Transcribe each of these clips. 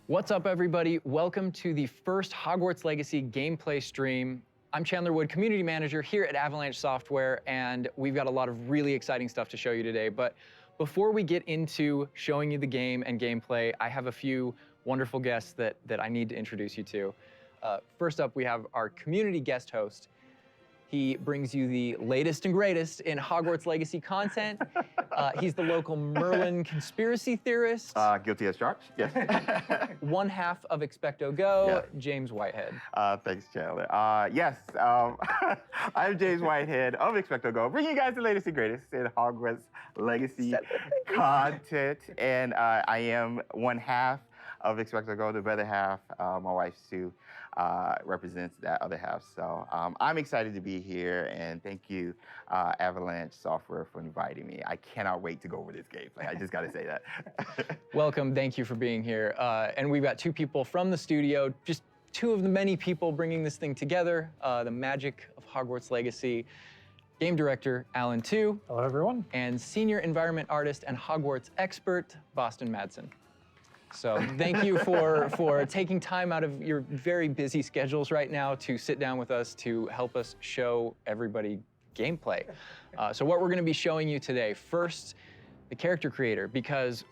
What's up, everybody? Welcome to the first Hogwarts Legacy gameplay stream. I'm Chandler Wood, Community Manager here at Avalanche Software, and we've got a lot of really exciting stuff to show you today. But before we get into showing you the game and gameplay, I have a few wonderful guests that I need to introduce you to. First up, we have our community guest host. He brings you the latest and greatest in Hogwarts Legacy content. He's the local Merlin conspiracy theorist. Guilty as charged, yes. One half of Expecto Go, Yeah. James Whitehead. Thanks, Chandler. Yes, I'm James Whitehead of Expecto Go, bringing you guys the latest and greatest in Hogwarts Legacy content. And I am one half of Expecto Go, the other half, my wife Sue, represents that other half. So I'm excited to be here, and thank you, Avalanche Software, for inviting me. I cannot wait to go over this gameplay. I just got to say that. Welcome, thank you for being here. And we've got two people from the studio, just two of the many people bringing this thing together, the magic of Hogwarts Legacy. Game director, Alan Tu. Hello, everyone. And senior environment artist and Hogwarts expert, Boston Madsen. So thank you for taking time out of your very busy schedules right now to sit down with us to help us show everybody gameplay. So what we're going to be showing you today, first, the character creator, because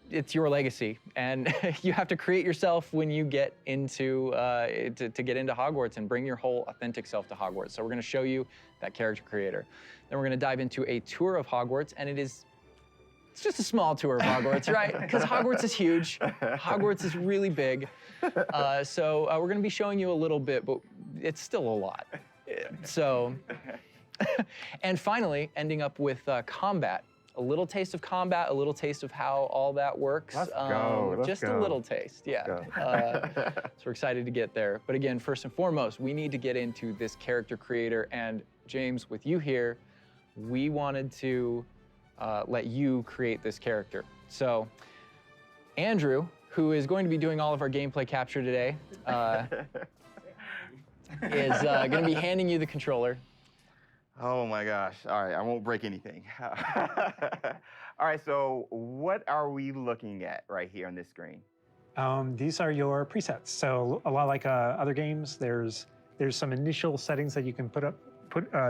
it's your legacy, and you have to create yourself when you get into to get into Hogwarts and bring your whole authentic self to Hogwarts. So we're going to show you that character creator. Then we're going to dive into a tour of Hogwarts, and it's just a small tour of Hogwarts, right? Because Hogwarts is huge. Hogwarts is really big. So we're going to be showing you a little bit, but it's still a lot. So, and finally, ending up with combat. A little taste of combat, a little taste of how all that works. Let's go. Just a little taste, yeah. So we're excited to get there. But again, first and foremost, we need to get into this character creator. And James, with you here, we wanted to let you create this character. So Andrew, who is going to be doing all of our gameplay capture today, is going to be handing you the controller. Oh my gosh. All right, I won't break anything. All right, so what are we looking at right here on this screen? These are your presets. So a lot like other games, there's some initial settings that you can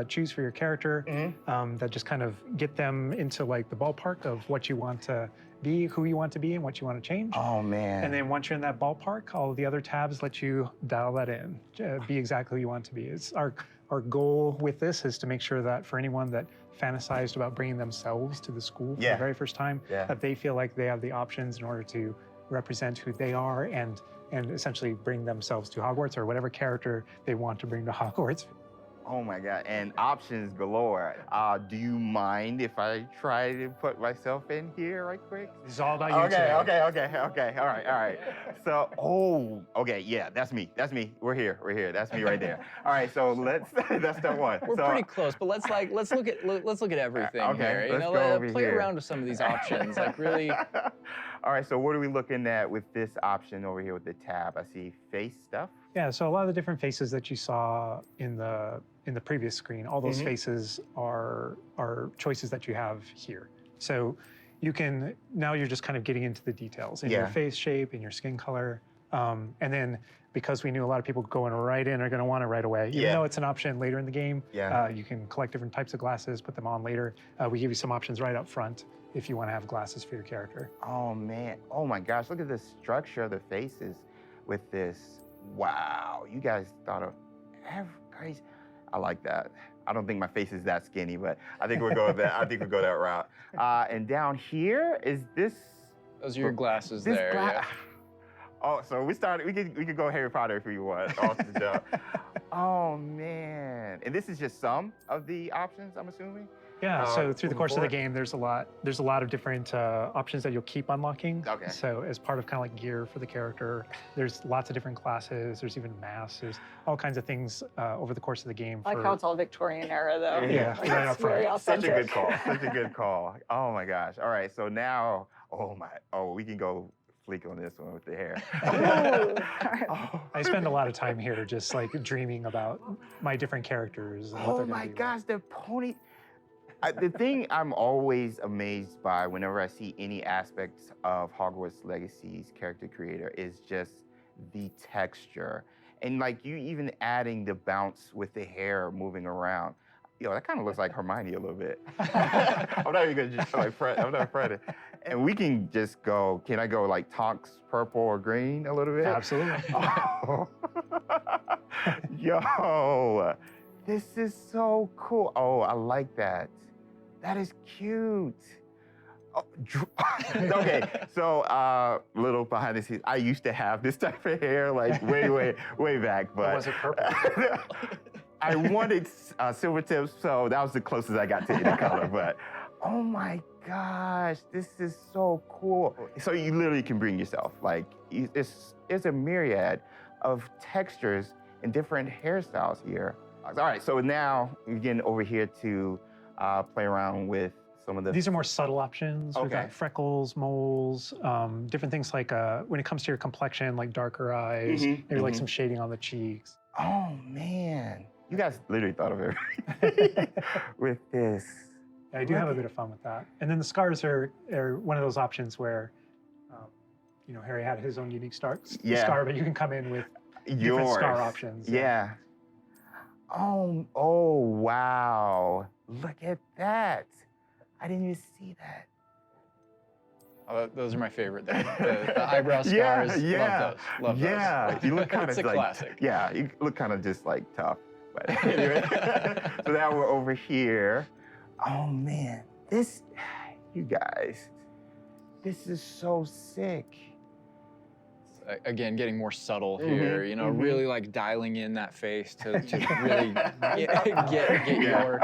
choose for your character that just kind of get them into like the ballpark of what you want to be, who you want to be, and what you want to change. Oh man. And then once you're in that ballpark, all the other tabs let you dial that in, be exactly who you want to be. It's our goal with this is to make sure that for anyone that fantasized about bringing themselves to the school for the very first time, that they feel like they have the options in order to represent who they are and essentially bring themselves to Hogwarts or whatever character they want to bring to Hogwarts. Oh my God, and options galore. Do you mind if I try to put myself in here right quick? This is all about you today. Okay, all right. So, okay, yeah, that's me. We're here, that's me right there. All right, so that's step one. We're pretty close, but let's look at everything here. You know, play around with some of these options, like really. All right, so what are we looking at with this option over here with the tab? I see face stuff. Yeah, so a lot of the different faces that you saw in the previous screen, all those faces are choices that you have here. So you can, now you're just kind of getting into the details in your face shape, in your skin color. And then because we knew a lot of people going right in are gonna want it right away, even though it's an option later in the game, you can collect different types of glasses, put them on later. We give you some options right up front if you wanna have glasses for your character. Oh man, oh my gosh, look at the structure of the faces with this. Wow, you guys thought of guys. I like that. I don't think my face is that skinny, but I think we'll go that. I think we'll go that route. And down here is this. Those are your glasses there. Yeah. Oh, so we started. We could go Harry Potter if we want. Oh man, and this is just some of the options, I'm assuming. Yeah, so through the course of the game, there's a lot of different options that you'll keep unlocking. Okay. So as part of kind of like gear for the character, there's lots of different classes, there's even masks, there's all kinds of things over the course of the game. I like how it's all Victorian era though. Yeah, like, right up front. Such a good call, such a good call. Oh my gosh, all right, so now, we can go fleek on this one with the hair. I spend a lot of time here just like dreaming about my different characters. And what Oh my gosh, the pony. The thing I'm always amazed by whenever I see any aspects of Hogwarts Legacy's character creator is just the texture. And like you even adding the bounce with the hair moving around. Yo, that kind of looks like Hermione a little bit. I'm not even gonna just like fret. I'm not fretting. And we can just go, can I go like Tonks purple or green a little bit? Absolutely. Oh. Yo, this is so cool. Oh, I like that. That is cute. Oh, okay, so little behind the scenes. I used to have this type of hair like way back, but Or was it purple? I wanted silver tips, so that was the closest I got to any color. But oh my gosh, this is so cool. So you literally can bring yourself. Like it's a myriad of textures and different hairstyles here. All right, so now we're getting over here to play around with some of the... These are more subtle options. We've Okay. got freckles, moles, different things like when it comes to your complexion, like darker eyes, maybe like some shading on the cheeks. Oh man, you guys literally thought of everything with this. Yeah, I do have a bit of fun with that. And then the scars are one of those options where, you know, Harry had his own unique scar, but you can come in with different scar options. Yeah. Oh wow. Look at that. I didn't even see that. Oh, those are my favorite. The eyebrow scars. Yeah. Love those. Yeah. You look kind of It's a like, classic. Yeah, you look kind of just like tough. But anyway, so now we're over here. Oh man, you guys, this is so sick. Again, getting more subtle here, you know, really like dialing in that face to really get your...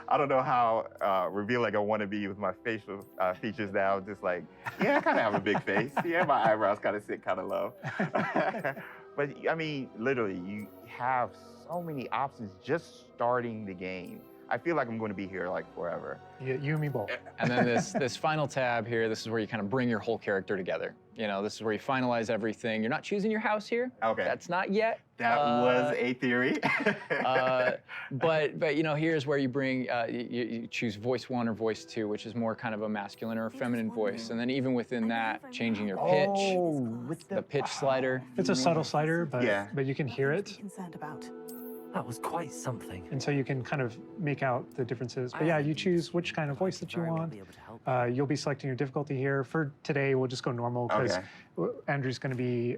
I don't know how revealing I want to be with my facial features now. Just like, yeah, I kind of have a big face. Yeah, my eyebrows kind of sit kind of low. But I mean, literally, you have so many options just starting the game. I feel like I'm going to be here like forever. Yeah, you and me both. And then this final tab here, this is where you kind of bring your whole character together. You know, this is where you finalize everything. You're not choosing your house here. Okay. That's not yet. That was a theory. But you know, here's where you bring, you choose voice 1 or voice 2, which is more kind of a masculine or a feminine voice. And then even within that, changing your pitch, with the pitch slider. It's a subtle slider, but Yeah. but you can hear it. Concerned about. That was quite something. And so you can kind of make out the differences. But yeah, you choose which kind of voice that you want. You'll be selecting your difficulty here. For today, we'll just go normal because Andrew's going to be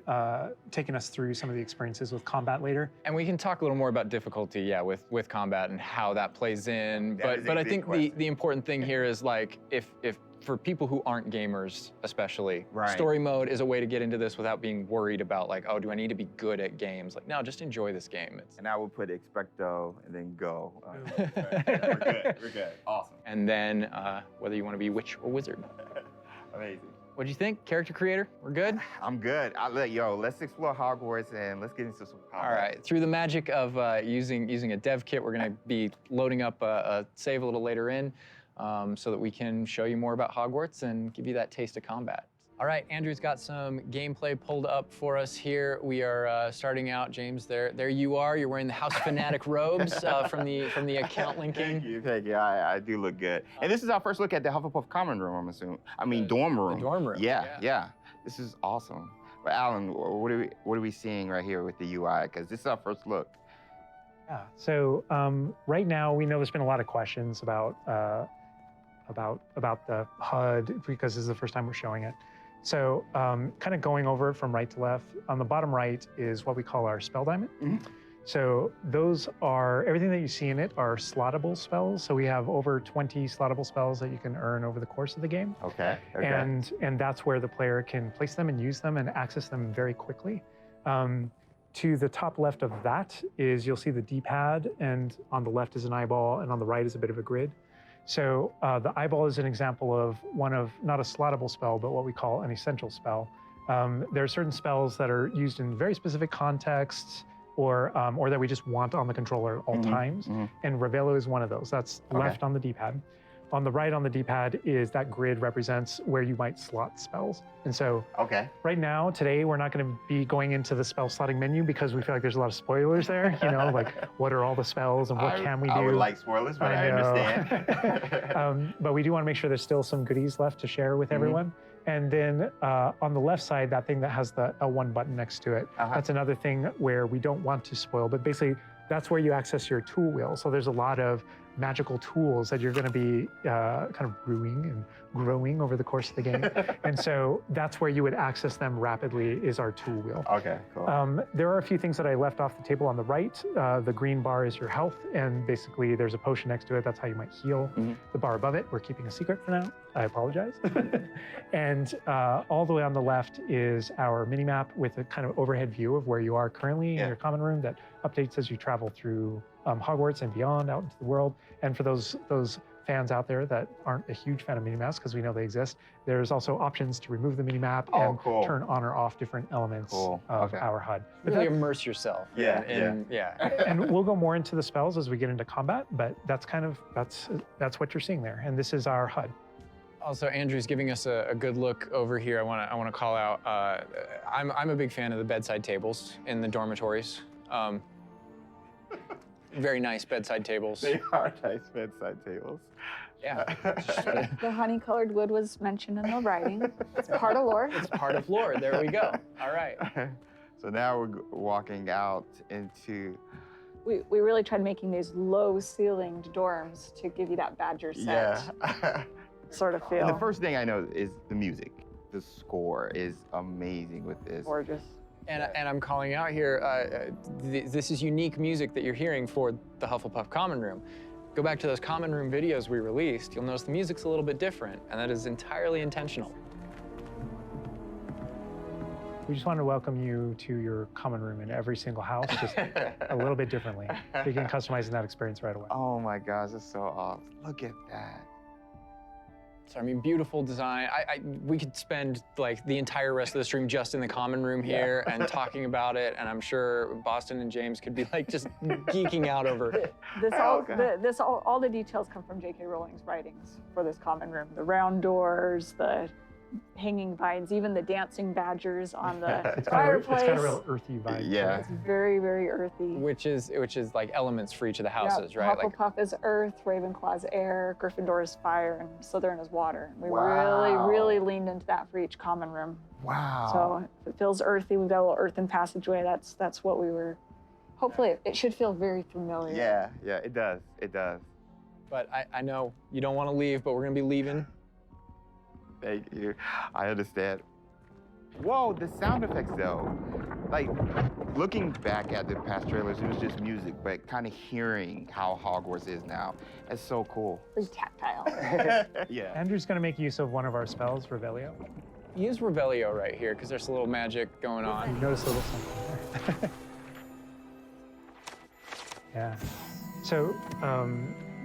taking us through some of the experiences with combat later. And we can talk a little more about difficulty, yeah, with combat and how that plays in. That is But a I big think question. the important thing here is like if for people who aren't gamers, especially, Right. story mode is a way to get into this without being worried about like, oh, do I need to be good at games? Like, no, just enjoy this game. It's, And I will put expecto and then go. Boom. We're good. Awesome. and then whether you want to be witch or wizard. Amazing. What'd you think, character creator? We're good? I'm good. Let's explore Hogwarts and let's get into some combat. All right, through the magic of using a dev kit, we're gonna be loading up a save a little later in so that we can show you more about Hogwarts and give you that taste of combat. All right, Andrew's got some gameplay pulled up for us here. We are starting out, James, there you are. You're wearing the House Fanatic robes from the account linking. Thank you. I do look good. And this is our first look at the Hufflepuff common room, I'm assuming. I mean, dorm room. The dorm room. Yeah. This is awesome. But Alan, what are we seeing right here with the UI? Because this is our first look. Yeah. So right now, we know there's been a lot of questions about the HUD because this is the first time we're showing it. So kind of going over it from right to left, on the bottom right is what we call our spell diamond. So those are, everything that you see in it are slottable spells. So we have over 20 slottable spells that you can earn over the course of the game. Okay. And that's where the player can place them and use them and access them very quickly. To the top left of that is, you'll see the D-pad, and on the left is an eyeball, and on the right is a bit of a grid. So the eyeball is an example of one of, not a slottable spell, but what we call an essential spell. There are certain spells that are used in very specific contexts, or that we just want on the controller at all times. And Ravello is one of those. That's left on the D-pad. On the right on the D-pad is that grid represents where you might slot spells. And so right now, today, we're not going to be going into the spell slotting menu because we feel like there's a lot of spoilers there. You know, like what are all the spells and what can we do? I would like spoilers, but I understand. But we do want to make sure there's still some goodies left to share with everyone. And then on the left side, that thing that has the L1 button next to it, that's another thing where we don't want to spoil, but basically that's where you access your tool wheel. So there's a lot of magical tools that you're going to be kind of brewing and growing over the course of the game. And so that's where you would access them rapidly is our tool wheel. Okay, cool. There are a few things that I left off the table on the right. The green bar is your health, and basically there's a potion next to it. That's how you might heal. The bar above it, we're keeping a secret for now. I apologize. And all the way on the left is our mini map with a kind of overhead view of where you are currently in your common room that updates as you travel through Hogwarts and beyond out into the world. And for those fans out there that aren't a huge fan of minimaps, because we know they exist, there's also options to remove the minimap and turn on or off different elements of our HUD. Really immerse yourself. And we'll go more into the spells as we get into combat, but that's kind of, that's what you're seeing there. And this is our HUD. Also, Andrew's giving us a good look over here. I want to call out, I'm a big fan of the bedside tables in the dormitories. Very nice bedside tables. They are nice bedside tables. Yeah. The honey-colored wood was mentioned in the writing. It's part of lore. It's part of lore. There we go. All right. So now we're walking out into... We really tried making these low-ceilinged dorms to give you that Badger set sort of feel. And the first thing I know is the music. The score is amazing with this. Gorgeous. And I'm calling out here, this is unique music that you're hearing for the Hufflepuff Common Room. Go back to those Common Room videos we released, you'll notice the music's a little bit different, and that is entirely intentional. We just want to welcome you to your common room in every single house, just a little bit differently. You can customize that experience right away. Oh my gosh, that's so awesome. Look at that. So, I mean, beautiful design. We could spend like the entire rest of the stream just in the common room here and talking about it, and I'm sure Boston and James could be like just geeking out over it. All the details come from J.K. Rowling's writings for this common room. The round doors, the hanging vines, even the dancing badgers on the fireplace. It's got a real earthy vibe. Yeah. It's very, very earthy. Which is like elements for each of the houses, right? Hufflepuff is earth, Ravenclaw's air, Gryffindor is fire, and Slytherin is water. We really, really leaned into that for each common room. Wow. So it feels earthy. We've got a little earthen passageway. That's what we were. Hopefully, it should feel very familiar. Yeah, it does. It does. But I know you don't want to leave, but we're gonna be leaving. Thank you. I understand. Whoa, the sound effects though. Like, looking back at the past trailers, it was just music, but kind of hearing how Hogwarts is now. It's so cool. It's tactile. Yeah. Andrew's going to make use of one of our spells, Revelio. Use Revelio right here, because there's a little magic going on. You notice a little something there. Yeah. So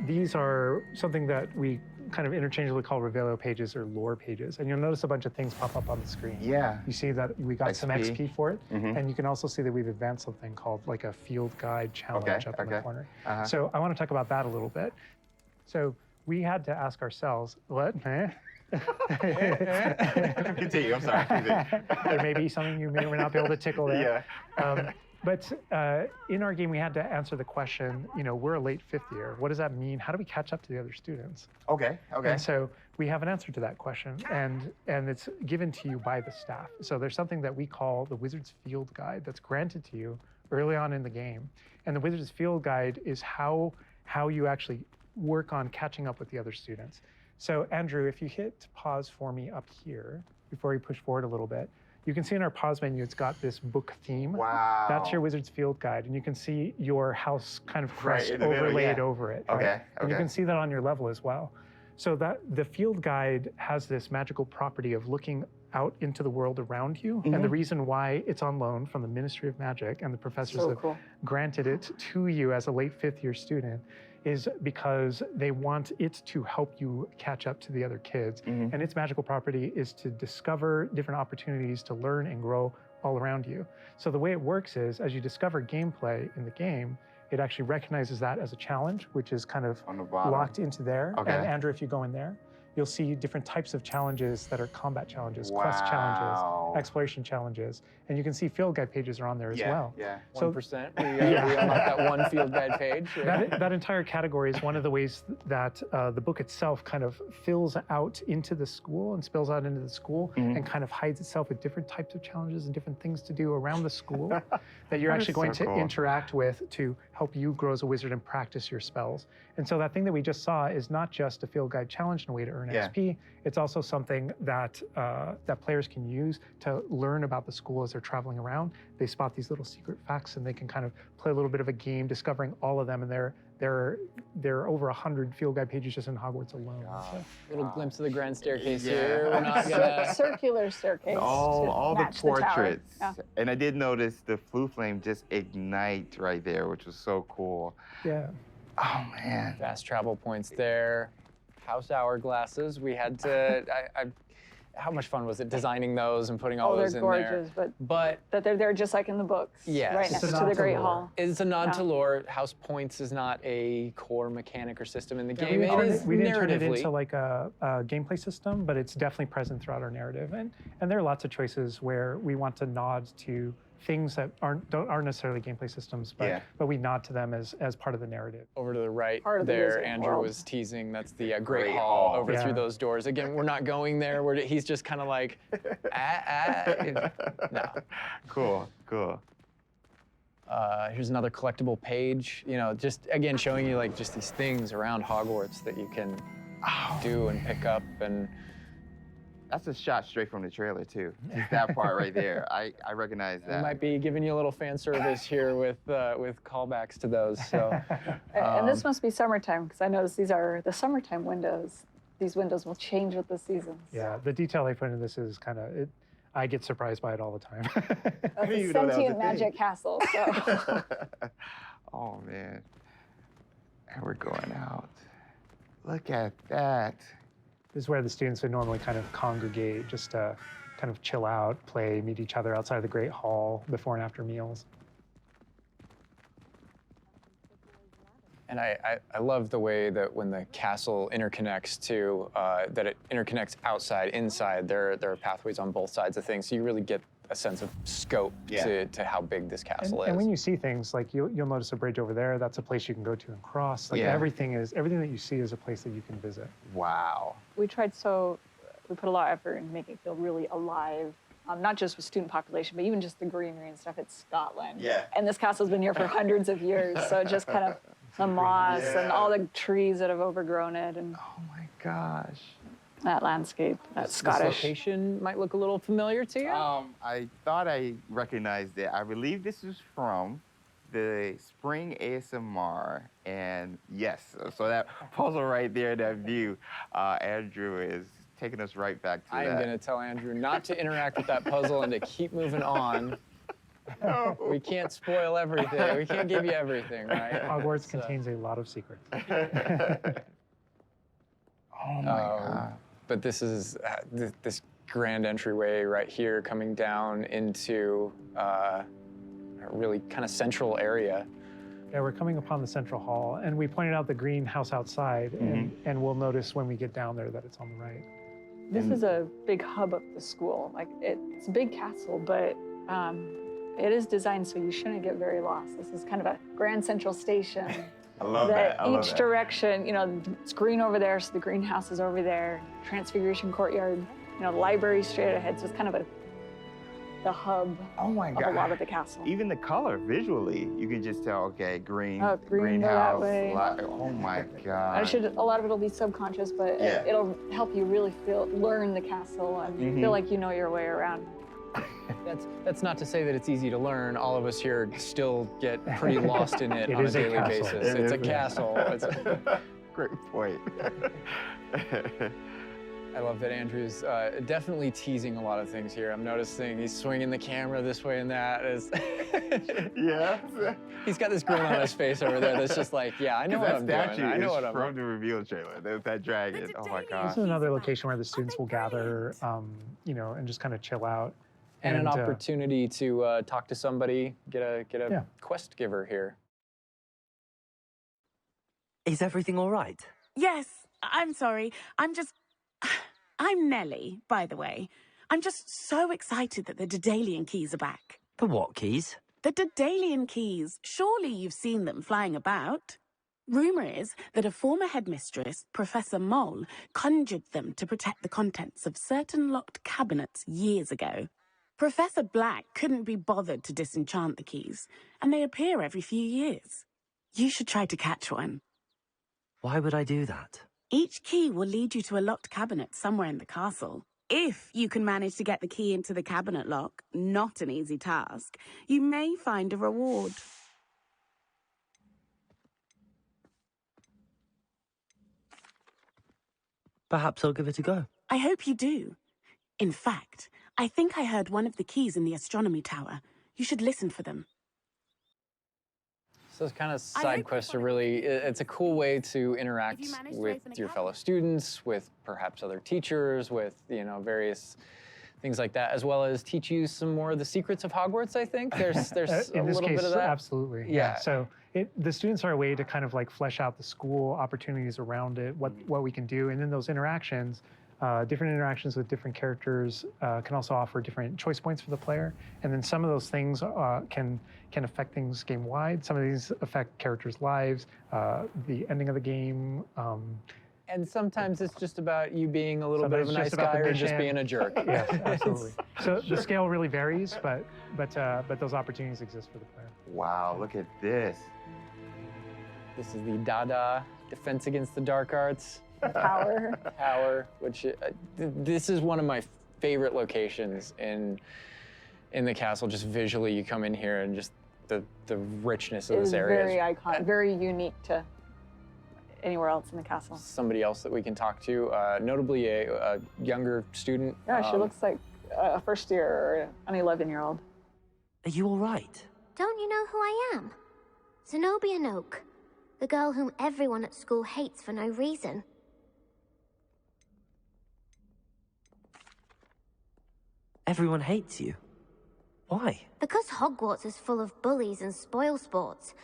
these are something that we kind of interchangeably call Revelio pages or lore pages. And you'll notice a bunch of things pop up on the screen. Yeah. You see that we got some XP for it. Mm-hmm. And you can also see that we've advanced something called like a field guide challenge up in the corner. Uh-huh. So I want to talk about that a little bit. So we had to ask ourselves, what? Continue, I'm sorry. There may be something you may or may not be able to tickle there. Yeah. But in our game, we had to answer the question, you know, we're a late fifth year. What does that mean? How do we catch up to the other students? Okay. And so we have an answer to that question, and it's given to you by the staff. So there's something that we call the Wizard's Field Guide that's granted to you early on in the game. And the Wizard's Field Guide is how you actually work on catching up with the other students. So Andrew, if you hit pause for me up here, before we push forward a little bit, you can see in our pause menu, it's got this book theme. Wow. That's your Wizard's Field Guide. And you can see your house kind of crest overlaid over it. Right? Okay. And you can see that on your level as well. So that the field guide has this magical property of looking out into the world around you. Mm-hmm. And the reason why it's on loan from the Ministry of Magic and the professors that granted it to you as a late fifth year student is because they want it to help you catch up to the other kids. Mm-hmm. And its magical property is to discover different opportunities to learn and grow all around you. So the way it works is, as you discover gameplay in the game, it actually recognizes that as a challenge, which is kind of On the bottom. locked into there. Okay. And Andrew, if you go in there, you'll see different types of challenges that are combat challenges, quest challenges, Wow. exploration challenges, and you can see field guide pages are on there as well. Yeah. So 1%. We unlocked that one field guide page. Yeah. that entire category is one of the ways that the book itself kind of fills out into the school and spills out into the school and kind of hides itself with different types of challenges and different things to do around the school that you're That actually is going so to cool. interact with to help you grow as a wizard and practice your spells. And so that thing that we just saw is not just a field guide challenge and a way to earn XP. It's also something that that players can use to learn about the school as they're traveling around. They spot these little secret facts and they can kind of play a little bit of a game discovering all of them. And there are over 100 field guide pages just in Hogwarts alone. So. Little glimpse of the grand staircase Yeah. here. We're not gonna. Circular staircase. All the match the tower. portraits. Yeah. And I did notice the flue flame just ignite right there, which was so cool. Yeah. Oh, man. Fast travel points there. House hourglasses. We had to. How much fun was it designing those and putting all Oh, they're those in gorgeous, there? but But that they're there just like in the books. Yes. Right It's next a to nod the to Great lore. Hall. it's a nod Yeah. to lore. House points is not a core mechanic or system in the game. we It didn't, is we didn't turn it narratively. into like a gameplay system, but it's definitely present throughout our narrative. And there are lots of choices where we want to nod to things that aren't necessarily gameplay systems, but we nod to them as part of the narrative. Over to the right Part of the there, Wizarding Andrew World. was teasing. That's the Great Great Hall Hall. over Yeah. through those doors. Again, we're not going there. He's just kind of like, no. Cool. Here's another collectible page. You know, just again showing you like just these things around Hogwarts that you can do and pick up and. That's a shot straight from the trailer, too. Just that part right there. I recognize We that. might be giving you a little fan service here with callbacks to those. So. And this must be summertime, because I noticed these are the summertime windows. These windows will change with the seasons. Yeah, the detail they put into this is kind of, I get surprised by it all the time. That's didn't a even know that was a sentient thing. magic castle. So. Oh, man. And we're going out. Look at that. This is where the students would normally kind of congregate, just to kind of chill out, play, meet each other outside of the Great Hall before and after meals. And I love the way that when the castle interconnects to, that it interconnects outside, inside. There are pathways on both sides of things, so you really get a sense of scope to how big this castle is. And when you see things, like you'll notice a bridge over there, that's a place you can go to and cross. Like everything that you see is a place that you can visit. Wow. We put a lot of effort in making it feel really alive, not just with student population, but even just the greenery and stuff. It's Scotland. Yeah. And this castle's been here for hundreds of years, so just kind of the moss and all the trees that have overgrown it, and Oh, my gosh. that landscape, that This Scottish. location might look a little familiar to you. I thought I recognized it. I believe this is from the Spring ASMR. And yes, so that puzzle right there, that view, Andrew is taking us right back to I am that. going to tell Andrew not to interact with that puzzle and to keep moving on. No. We can't spoil everything. We can't give you everything, right? Hogwarts So- contains a lot of secrets. Oh, my God. But this is this grand entryway right here coming down into a really kind of central area. Yeah, we're coming upon the central hall, and we pointed out the greenhouse outside, and we'll notice when we get down there that it's on the right. This is a big hub of the school. Like it's a big castle, but it is designed so you shouldn't get very lost. This is kind of a grand central station. I love that. I love Each that. direction, it's green over there, so the greenhouse is over there. Transfiguration courtyard, the library straight ahead. So it's kind of the hub Oh, my of God. a lot of the castle. Even the color, visually, you can just tell, okay, green, Oh, green, go greenhouse. that way. Oh, my God. A lot of it'll be subconscious, but it'll help you really learn the castle and feel like you know your way around. That's not to say that it's easy to learn. All of us here still get pretty lost in it It on a is a daily castle. basis. It It's a is. castle. Great point. I love that Andrew's definitely teasing a lot of things here. I'm noticing he's swinging the camera this way and that. Yes. He's got this grin on his face over there that's just like, yeah, I know what That I'm statue doing. I know is what I'm from the reveal trailer. There's that dragon. Oh, my This God. is another location where the students will gather, and just kind of chill out. And an opportunity to talk to somebody, get a Yeah. quest giver here. Is everything all right? Yes, I'm sorry. I'm Nellie, by the way. I'm just so excited that the Daedalian keys are back. The what keys? The Daedalian keys. Surely you've seen them flying about. Rumour is that a former headmistress, Professor Mole, conjured them to protect the contents of certain locked cabinets years ago. Professor Black couldn't be bothered to disenchant the keys, and they appear every few years. You should try to catch one. Why would I do that? Each key will lead you to a locked cabinet somewhere in the castle. If you can manage to get the key into the cabinet lock, not an easy task, you may find a reward. Perhaps I'll give it a go. I hope you do. In fact, I think I heard one of the keys in the astronomy tower. You should listen for them. So those kind of I side hope quests you are find- really, it's a cool way to interact If you manage to with open a your cabinet. fellow students, with perhaps other teachers, with, various things like that, as well as teach you some more of the secrets of Hogwarts, I think. There's a In this little case, bit of that. absolutely. Yeah. So the students are a way to kind of like flesh out the school opportunities around it, what we can do, and then those interactions. Different interactions with different characters can also offer different choice points for the player, and then some of those things can affect things game-wide. Some of these affect characters' lives, the ending of the game. And sometimes it's just about you being a little bit of a Sometimes nice just about guy the or just mission. being a jerk. Yes, absolutely. So the scale really varies, but those opportunities exist for the player. Wow, look at this. This is the Dada Defense Against the Dark Arts Power. Tower, which this is one of my favorite locations in the castle. Just visually, you come in here and just the richness of It this is area. very iconic, very unique to anywhere else in the castle. Somebody else that we can talk to, notably a younger student. Yeah, she looks like a first year or an 11-year-old. Are you all right? Don't you know who I am? Zenobia Noak, the girl whom everyone at school hates for no reason. Everyone hates you. Why? Because Hogwarts is full of bullies and spoilsports.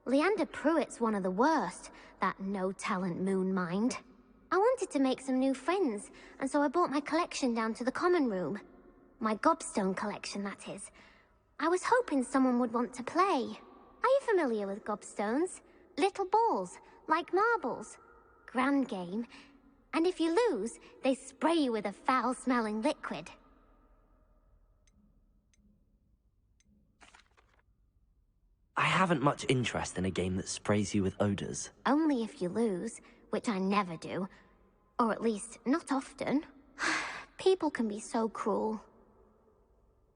Leander Pruitt's one of the worst, that no-talent moon mind. I wanted to make some new friends, and so I brought my collection down to the common room. My gobstone collection, that is. I was hoping someone would want to play. Are you familiar with gobstones? Little balls, like marbles. Grand game. And if you lose, they spray you with a foul-smelling liquid. I haven't much interest in a game that sprays you with odors. Only if you lose, which I never do. Or at least, not often. People can be so cruel.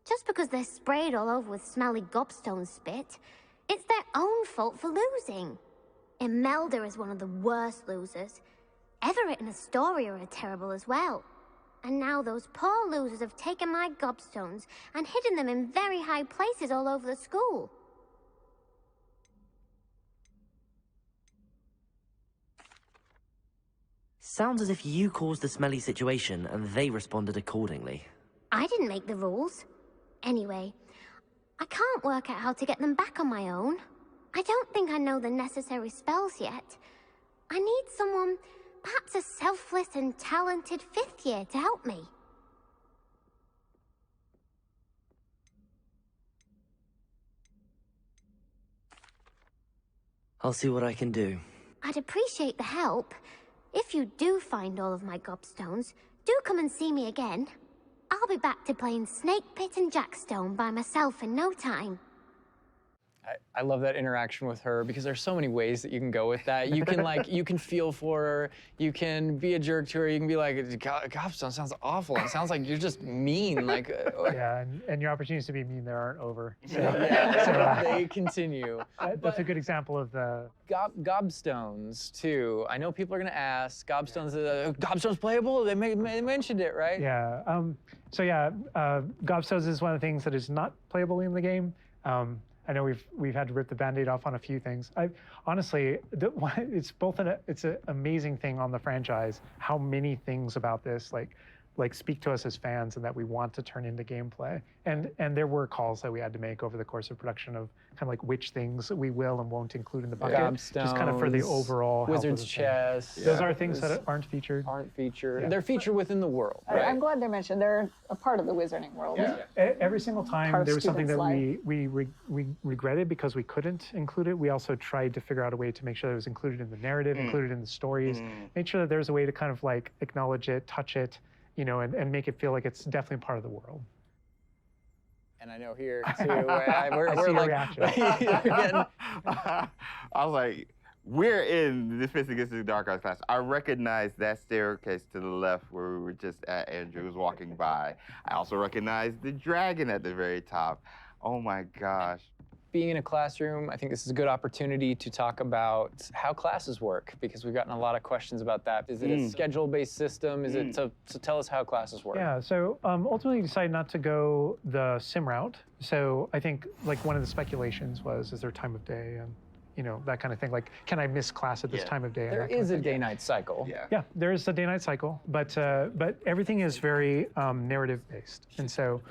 Just because they're sprayed all over with smelly gobstone spit, it's their own fault for losing. Imelda is one of the worst losers. Everett and Astoria are terrible as well. And now those poor losers have taken my gobstones and hidden them in very high places all over the school. Sounds as if you caused the smelly situation and they responded accordingly. I didn't make the rules. Anyway, I can't work out how to get them back on my own. I don't think I know the necessary spells yet. I need someone, perhaps a selfless and talented 5th year to help me. I'll see what I can do. I'd appreciate the help. If you do find all of my gobstones, do come and see me again. I'll be back to playing Snake Pit and Jackstone by myself in no time. I love that interaction with her because there's so many ways that you can go with that. You can you can feel for her. You can be a jerk to her. You can be like, Gobstone sounds awful. It sounds like you're just mean. Yeah, and your opportunities to be mean there aren't over. So, They continue. that's a good example of the. Gobstones too. I know people are gonna ask. Gobstones playable? They mentioned it, right? Yeah. Gobstones is one of the things that is not playable in the game. I know we've had to rip the Band-Aid off on a few things. Honestly, it's an amazing thing on the franchise how many things about this, like like speak to us as fans and that we want to turn into gameplay. And there were calls that we had to make over the course of production of kind of like which things we will and won't include in the bucket, just kind of for the overall health of Wizard's the thing. chest. Those are things that aren't featured. Aren't featured. Yeah. They're featured within the world. I'm glad they mentioned they're a part of the wizarding world. Every single time Part of there was something that students' we regretted because we couldn't include it. We also tried to figure out a way to make sure that it was included in the narrative, included in the stories, make sure that there's a way to kind of like acknowledge it, touch it, you know, and make it feel like it's definitely part of the world. And I know here too, we're see your like, reaction. I was like, we're in the Defense Against the Dark Arts class. I recognize that staircase to the left where we were just at. Andrew was walking by. I also recognize the dragon at the very top. Oh my gosh. Being in a classroom, I think this is a good opportunity to talk about how classes work, because we've gotten a lot of questions about that. Is it a schedule-based system? Is it, so tell us how classes work. Yeah, so ultimately we decided not to go the sim route. So I think like one of the speculations was, is there time of day and you know, that kind of thing. Like, can I miss class at this time of day? There is a day-night cycle. Yeah, there is a day-night cycle, but everything is very narrative-based, and so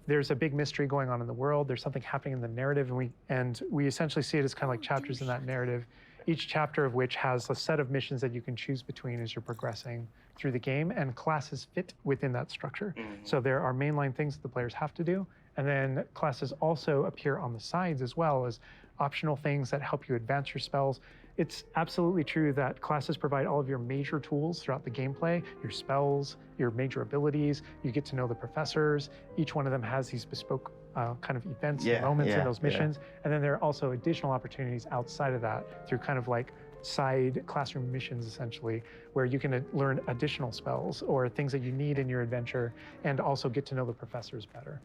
there's a big mystery going on in the world. There's something happening in the narrative, and we essentially see it as kind of like chapters in that narrative, each chapter of which has a set of missions that you can choose between as you're progressing through the game, and classes fit within that structure. So there are mainline things that the players have to do, and then classes also appear on the sides as well as optional things that help you advance your spells. It's absolutely true that classes provide all of your major tools throughout the gameplay, your spells, your major abilities. You get to know the professors. Each one of them has these bespoke kind of events and moments in those missions. And then there are also additional opportunities outside of that through kind of like side classroom missions, essentially, where you can learn additional spells or things that you need in your adventure and also get to know the professors better.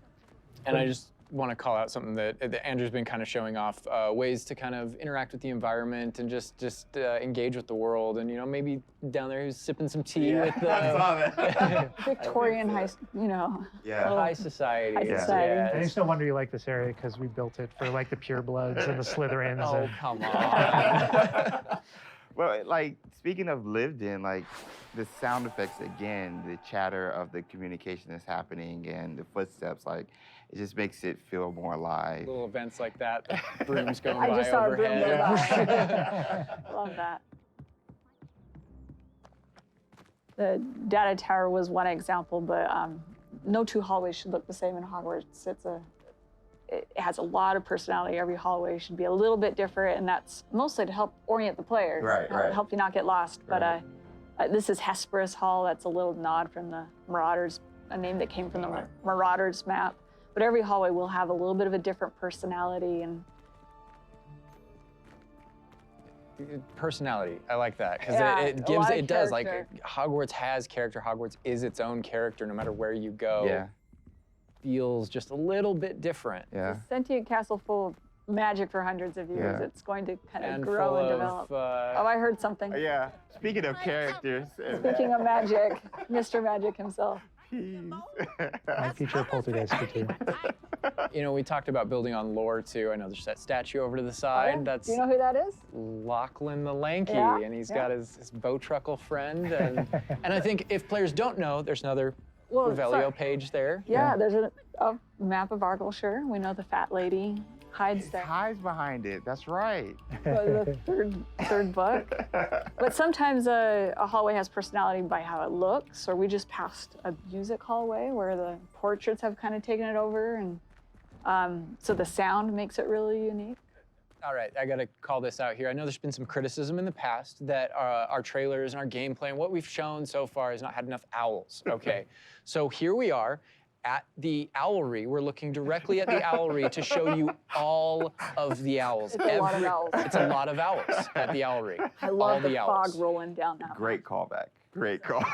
And I just want to call out something that Andrew's been kind of showing off, ways to kind of interact with the environment and just engage with the world. And, you know, maybe down there who's sipping some tea with the Victorian high, you know. high society. High society. And it's no wonder you like this area because we built it for like the purebloods and the Slytherins. Oh, come on. Well, like, speaking of lived in, like, the sound effects again, the chatter of the communication that's happening and the footsteps, like, it just makes it feel more alive. Little events like that, the brooms going I by just saw a broom overhead. go by. Love that. The data tower was one example, but no two hallways should look the same in Hogwarts. It has a lot of personality. Every hallway should be a little bit different, and that's mostly to help orient the player, help you not get lost. But this is Hesperus Hall. That's a little nod from the Marauders, a name that came from the Marauders map. But every hallway will have a little bit of a different personality and personality. I like that because Yeah, it a gives lot of it does like character. Hogwarts has character. Hogwarts is its own character no matter where you go. Yeah. Feels just a little bit different. Yeah. sentient castle full of magic for hundreds of years. Yeah. It's going to kind of And grow full and of, develop. Oh, I heard something. Yeah. Speaking of characters. Speaking of magic, Mr. Magic himself. I feature a poltergeist too. You know, we talked about building on lore too. I know there's that statue over to the side. That's Do you know who that is? Lachlan the Lanky, Yeah, and he's got his Bowtruckle friend. And I think if players don't know, there's another Revelio page there. Yeah, there's a map of Argyllshire. We know the fat lady hides It there. hides behind it. That's right. The third book. But sometimes a hallway has personality by how it looks, or we just passed a music hallway where the portraits have kind of taken it over, and so the sound makes it really unique. All right, I gotta call this out here. I know there's been some criticism in the past that our trailers and our gameplay and what we've shown so far has not had enough owls, okay? So here we are at the owlry. We're looking directly at the owlry to show you all of the owls. It's a lot of owls. It's a lot of owls at the owlry. I love all the owls. fog rolling down that. Great callback. Great call.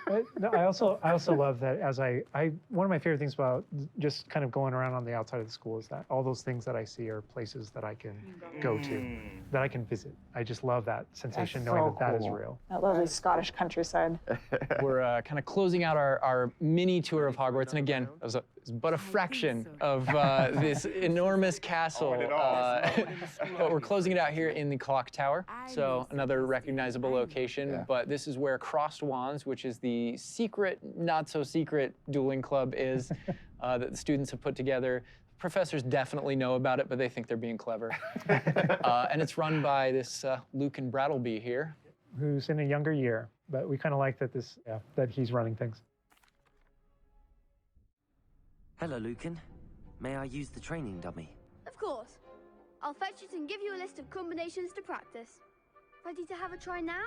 But no, I also love that as I one of my favorite things about just kind of going around on the outside of the school is that all those things that I see are places that I can go to, that I can visit. I just love that sensation knowing so that is cool. real. That lovely Scottish countryside. We're kind of closing out our mini tour of Hogwarts. And again, that was a is but a fraction of this enormous castle. But we're closing it out here in the clock tower, so another recognizable location. Yeah. But this is where Crossed Wands, which is the secret, not so secret dueling club is that the students have put together. Professors definitely know about it, but they think they're being clever. And it's run by this Lucan Brattleby here. Who's in a younger year, but we kind of like that that he's running things. Hello, Lucan. May I use the training dummy? Of course. I'll fetch it and give you a list of combinations to practice. Ready to have a try now?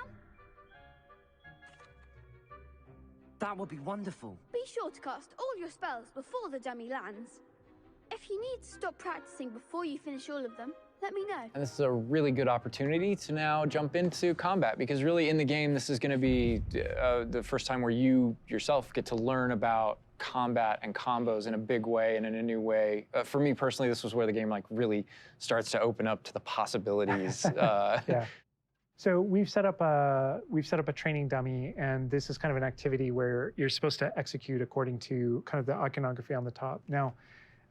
That would be wonderful. Be sure to cast all your spells before the dummy lands. If you need to stop practicing before you finish all of them, let me know. And this is a really good opportunity to now jump into combat, because really in the game, this is going to be the first time where you yourself get to learn about combat and combos in a big way and in a new way. For me personally, this was where the game like really starts to open up to the possibilities. Yeah. So we've set up a training dummy, and this is kind of an activity where you're supposed to execute according to kind of the iconography on the top. Now,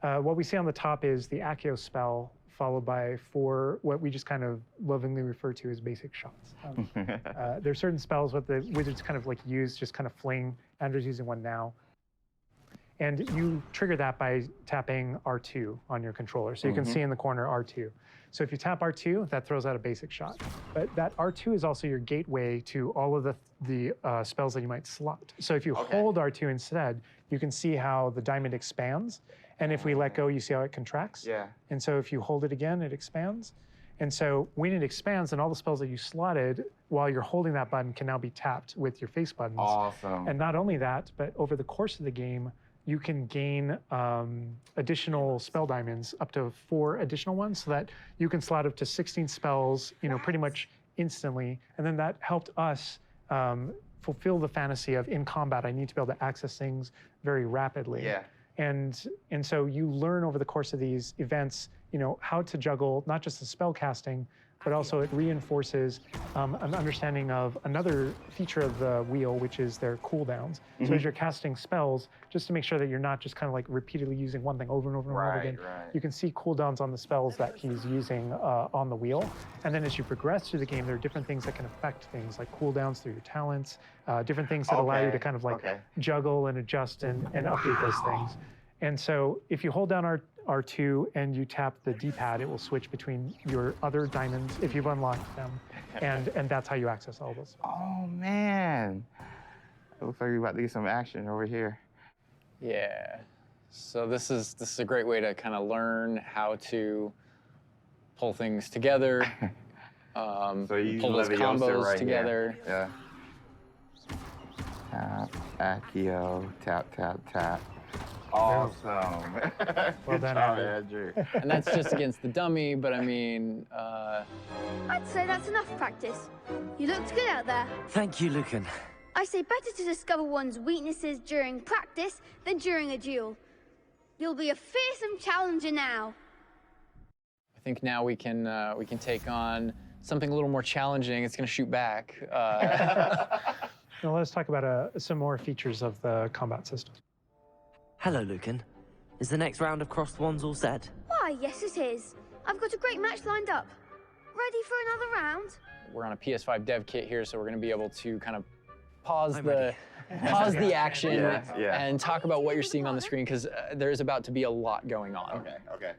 what we see on the top is the Accio spell, followed by 4 what we just kind of lovingly refer to as basic shots. There are certain spells what the wizards kind of like use, just kind of fling. Andrew's using one now. And you trigger that by tapping R2 on your controller. So you can see in the corner R2. So if you tap R2, that throws out a basic shot. But that R2 is also your gateway to all of the spells that you might slot. So if you hold R2 instead, you can see how the diamond expands. And if we let go, you see how it contracts. Yeah. And so if you hold it again, it expands. And so when it expands, then all the spells that you slotted while you're holding that button can now be tapped with your face buttons. Awesome. And not only that, but over the course of the game, you can gain additional spell diamonds, up to 4 additional ones, so that you can slot up to 16 spells, pretty much instantly. And then that helped us fulfill the fantasy of in combat, I need to be able to access things very rapidly. Yeah. And so you learn over the course of these events, how to juggle not just the spell casting, but also it reinforces an understanding of another feature of the wheel, which is their cooldowns. So as you're casting spells, just to make sure that you're not just kind of like repeatedly using one thing over and over and over again, you can see cooldowns on the spells that he's using on the wheel. And then as you progress through the game, there are different things that can affect things, like cooldowns through your talents, different things that allow you to kind of like juggle and adjust and update those things. And so if you hold down R2 and you tap the D-pad, it will switch between your other diamonds if you've unlocked them, and that's how you access all those. Oh man, it looks like we're about to get some action over here. Yeah. So this is a great way to kind of learn how to pull things together, So you pull those combos right together. Here. Yeah. Tap, Accio, tap, tap, tap. Awesome. Well Good done, job, Andrew. Andrew. And that's just against the dummy, but I mean, I'd say that's enough practice. You looked good out there. Thank you, Lucan. I say better to discover one's weaknesses during practice than during a duel. You'll be a fearsome challenger now. I think now we can take on something a little more challenging. It's going to shoot back. Now let's talk about some more features of the combat system. Hello, Lucan. Is the next round of Crossed Wands all set? Why, yes it is. I've got a great match lined up. Ready for another round? We're on a PS5 dev kit here, so we're going to be able to kind of pause I'm the ready. action Yeah. and talk about what you're seeing on the screen, because there is about to be a lot going on. Okay.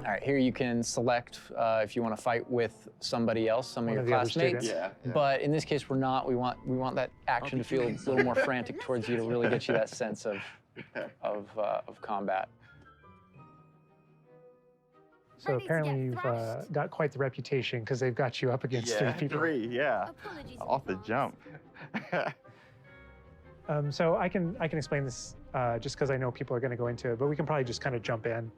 All right, here you can select if you want to fight with somebody else, some of your of the other classmates. students. Yeah. But in this case, we're not. We want that action to feel a little more frantic towards you to really get you that sense of combat. So Ready to apparently get you've thrashed? got quite the reputation because they've got you up against 3 people. 3, yeah. Apologies. Off the jump. So I can explain this just because I know people are going to go into it, but we can probably just kind of jump in.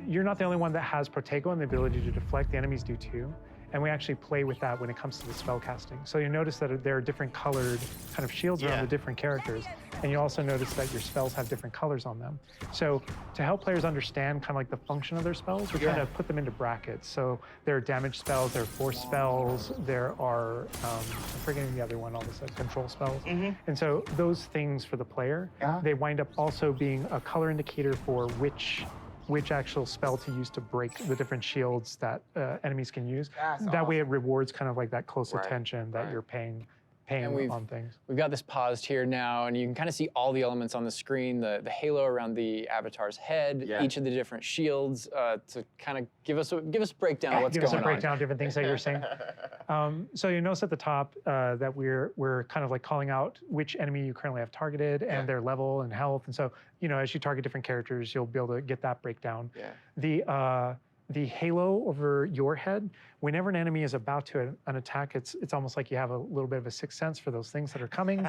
You're not the only one that has Protego and the ability to deflect. The enemies do too. And we actually play with that when it comes to the spell casting. So you notice that there are different colored kind of shields around the different characters. And you also notice that your spells have different colors on them. So to help players understand kind of like the function of their spells, we're trying to put them into brackets. So there are damage spells, there are force spells, there are, I'm forgetting the other one, all this control spells. And so those things for the player, they wind up also being a color indicator for which actual spell to use to break the different shields that enemies can use. That way it rewards kind of like that close attention that you're paying on things. We've got this paused here now, and you can kind of see all the elements on the screen, the halo around the avatar's head, each of the different shields, to kind of give us a breakdown of what's going on. Give us a breakdown of different things that you're saying. So you notice at the top that we're kind of like calling out which enemy you currently have targeted and their level and health. And so, you know, as you target different characters, you'll be able to get that breakdown. The halo over your head, whenever an enemy is about to an attack, it's almost like you have a little bit of a sixth sense for those things that are coming.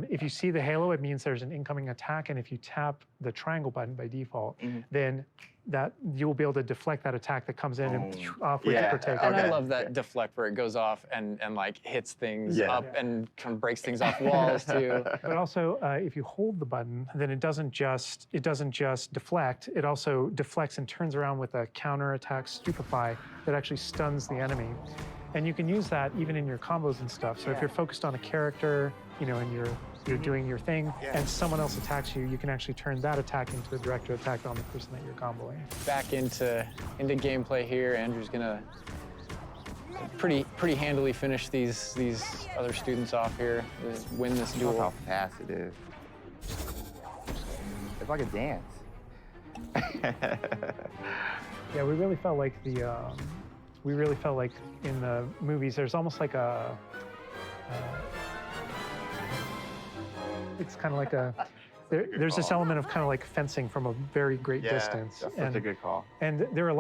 If you see the halo, it means there's an incoming attack, and if you tap the triangle button by default, then you'll be able to deflect that attack that comes in and off with the protect. And I love that deflect where it goes off and like hits things up and kind of breaks things off walls too. But also, if you hold the button, then it doesn't just deflect. It also deflects and turns around with a counter attack stupefy that actually stuns the enemy. And you can use that even in your combos and stuff. So if you're focused on a character, you know, and you're doing your thing, and someone else attacks you, you can actually turn that attack into a direct attack on the person that you're comboing. Back into gameplay here. Andrew's gonna pretty handily finish these other students off here. Win this duel. Look how fast it is. It's like a dance. Yeah, we really felt like in the movies, there's almost like a. It's kind of like there's this element of kind of like fencing from a very great distance. That's such a good call. And there are a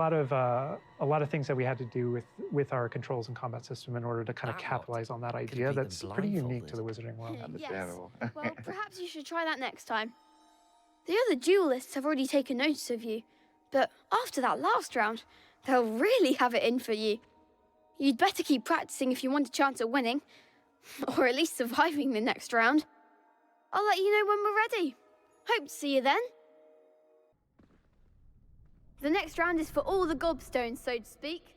lot of things that we had to do with our controls and combat system in order to kind of capitalize on that idea that's pretty unique to the Wizarding world. Yes. Well, perhaps you should try that next time. The other duelists have already taken notice of you, but after that last round, they'll really have it in for you. You'd better keep practicing if you want a chance at winning, or at least surviving the next round. I'll let you know when we're ready. Hope to see you then. The next round is for all the gobstones, so to speak.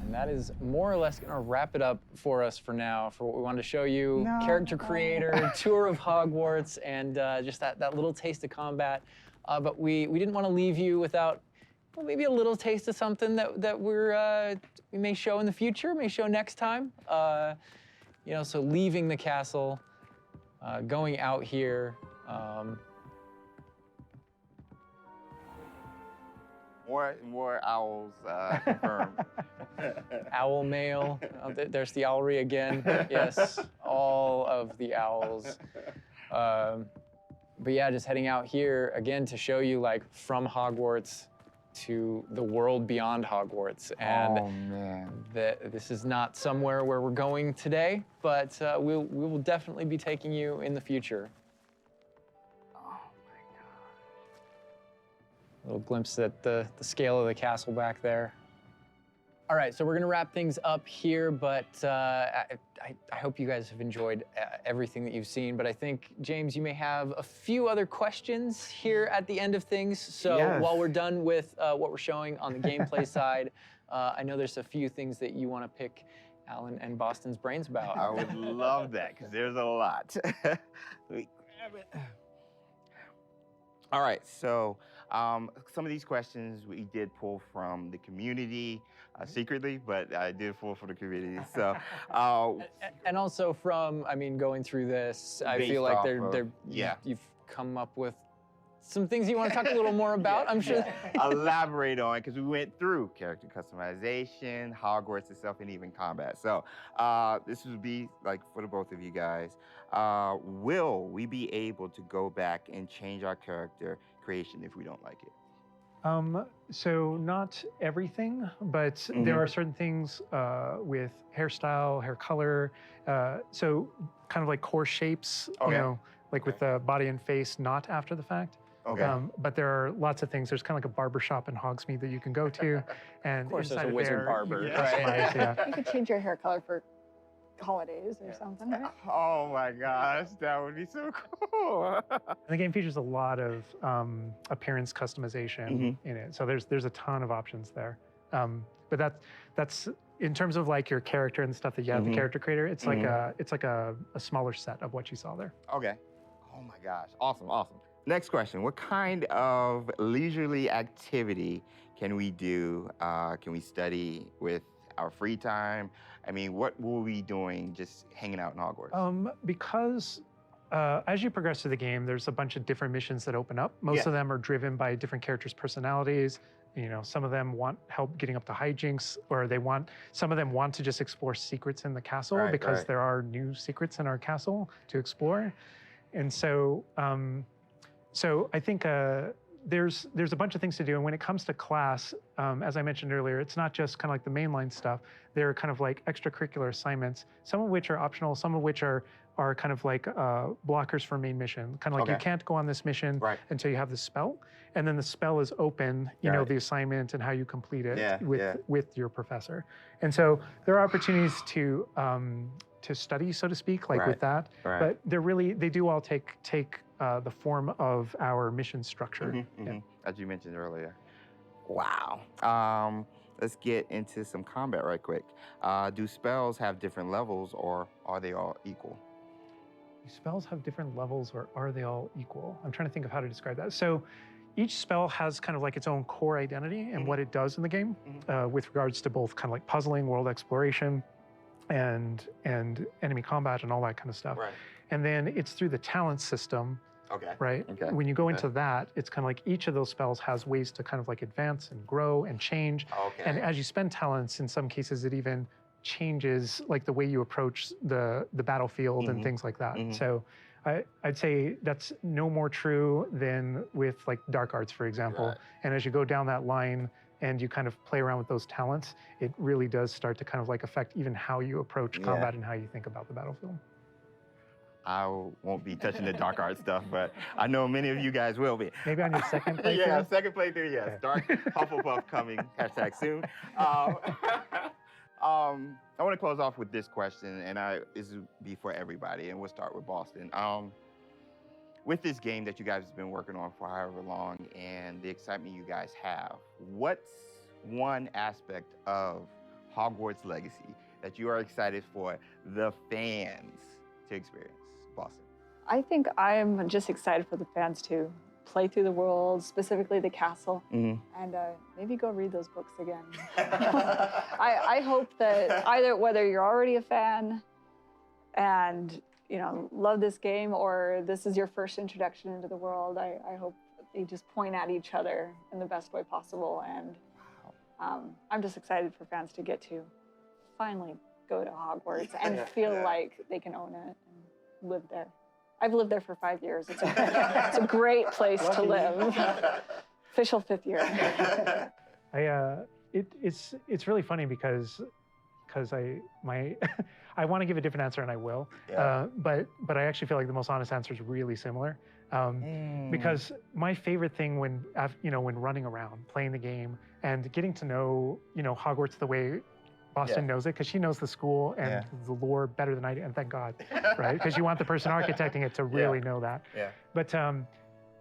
And that is more or less gonna wrap it up for us for now, for what we wanted to show you. Character creator, tour of Hogwarts, and just that little taste of combat. But we didn't want to leave you without, well, maybe a little taste of something that we may show in the future, may show next time. You know, so leaving the castle, going out here. More owls confirmed. Owl mail. There's the owlry again. Yes, all of the owls. But yeah, just heading out here again to show you like from Hogwarts to the world beyond Hogwarts. And this is not somewhere where we're going today, but we will definitely be taking you in the future. Oh my God. A little glimpse at the scale of the castle back there. All right, so we're gonna wrap things up here, but I hope you guys have enjoyed everything that you've seen, but I think, James, you may have a few other questions here at the end of things. So while we're done with what we're showing on the gameplay side, I know there's a few things that you wanna pick Alan and Boston's brains about. I would love that, because there's a lot. Let me grab it. All right, so some of these questions we did pull from the community secretly, but I did pull from the community. So, and also from, I mean, going through this, I feel like you've come up with some things you want to talk a little more about. I'm sure. Elaborate on, because we went through character customization, Hogwarts itself, and even combat. So this would be like for the both of you guys. Will we be able to go back and change our character creation if we don't like it? So not everything, but there are certain things with hairstyle, hair color, so kind of like core shapes, you know, like with the body and face, not after the fact. Okay. But there are lots of things. There's kind of like a barber shop in Hogsmeade that you can go to, and Of course, there's inside a wizard there, barber. you Right. customize, yeah. You could change your hair color for holidays or something, right? Oh my gosh, that would be so cool. And the game features a lot of appearance customization in it. So there's a ton of options there. But that's in terms of like your character and stuff that you have, the character creator. It's like a smaller set of what you saw there. Okay. Oh my gosh, awesome, awesome. Next question: what kind of leisurely activity can we do? Can we study with our free time? I mean, what will we be doing just hanging out in Hogwarts? Because as you progress through the game, there's a bunch of different missions that open up. Most of them are driven by different characters' personalities. You know, some of them want help getting up to hijinks, or some of them want to just explore secrets in the castle because there are new secrets in our castle to explore. And so, so I think there's a bunch of things to do. And when it comes to class, as I mentioned earlier, it's not just kind of like the mainline stuff. There are kind of like extracurricular assignments, some of which are optional, some of which are kind of like blockers for main mission. Kind of like you can't go on this mission until you have the spell. And then the spell is open, you know, the assignment and how you complete it with your professor. And so there are opportunities to study, so to speak, like with that. But they do all take the form of our mission structure. As you mentioned earlier. Wow. Let's get into some combat right quick. Do spells have different levels, or are they all equal? Do spells have different levels, or are they all equal? I'm trying to think of how to describe that. So each spell has kind of like its own core identity and what it does in the game with regards to both kind of like puzzling, world exploration, and enemy combat and all that kind of stuff. And then it's through the talent system. Right? When you go into that, it's kind of like each of those spells has ways to kind of like advance and grow and change. And as you spend talents, in some cases, it even changes like the way you approach the battlefield and things like that. So I'd say that's no more true than with like dark arts, for example. And as you go down that line and you kind of play around with those talents, it really does start to kind of like affect even how you approach combat and how you think about the battlefield. I won't be touching the dark art stuff, but I know many of you guys will be. Maybe on your second playthrough? Second playthrough, yes. Okay. Dark Hufflepuff coming, #soon. I want to close off with this question, and this will be for everybody, and we'll start with Boston. With this game that you guys have been working on for however long, and the excitement you guys have, what's one aspect of Hogwarts Legacy that you are excited for the fans to experience? Boston. I think I'm just excited for the fans to play through the world, specifically the castle, and maybe go read those books again. I hope that whether you're already a fan and love this game, or this is your first introduction into the world, I hope they just point at each other in the best way possible. And I'm just excited for fans to get to finally go to Hogwarts and feel like they can own it and live there. I've lived there for 5 years. It's a great place to live. Official 5th year. It's really funny because I want to give a different answer, and I will. But I actually feel like the most honest answer is really similar. Because my favorite thing when running around, playing the game, and getting to know Hogwarts the way Boston knows it, because she knows the school and the lore better than I do, and thank God, right? Because you want the person architecting it to really know that. But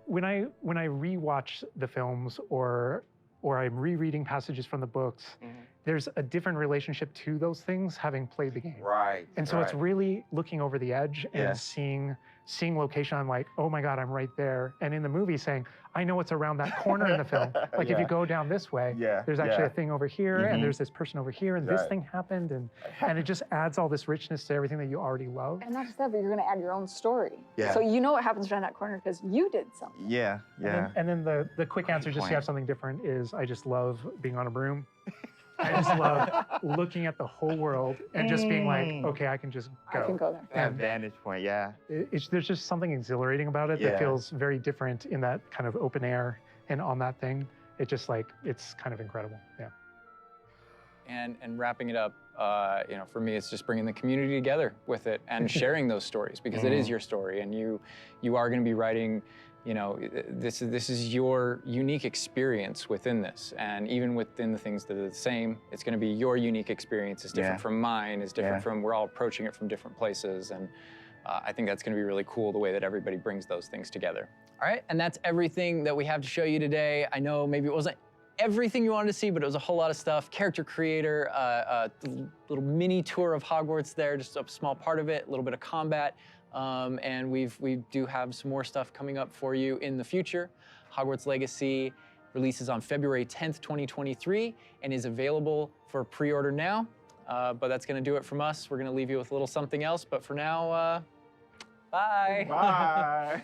when I rewatch the films or I'm rereading passages from the books, there's a different relationship to those things having played the game. And so it's really looking over the edge and seeing location. I'm like, oh my God, I'm right there. And in the movie saying, I know it's around that corner in the film. Like if you go down this way, there's actually a thing over here, and there's this person over here, and this thing happened, and it just adds all this richness to everything that you already love. And not just that, but you're gonna add your own story. So you know what happens around that corner because you did something. And then the quick answer, just to have something different, is I just love being on a broom. I just love looking at the whole world and just being like, okay, I can just go. I can go there. That vantage point, There's just something exhilarating about it that feels very different in that kind of open air and on that thing. It just it's kind of incredible, And wrapping it up, for me, it's just bringing the community together with it and sharing those stories, because it is your story, and you are going to be writing you know, this is your unique experience within this, and even within the things that are the same, it's going to be your unique experience. It's different from mine. It's different from. We're all approaching it from different places, and I think that's going to be really cool the way that everybody brings those things together. All right, and that's everything that we have to show you today. I know maybe it wasn't everything you wanted to see, but it was a whole lot of stuff. Character creator, a little mini tour of Hogwarts there, just a small part of it, a little bit of combat. And we do have some more stuff coming up for you in the future. Hogwarts Legacy releases on February 10th, 2023, and is available for pre-order now. But that's going to do it from us. We're going to leave you with a little something else. But for now, bye. Bye.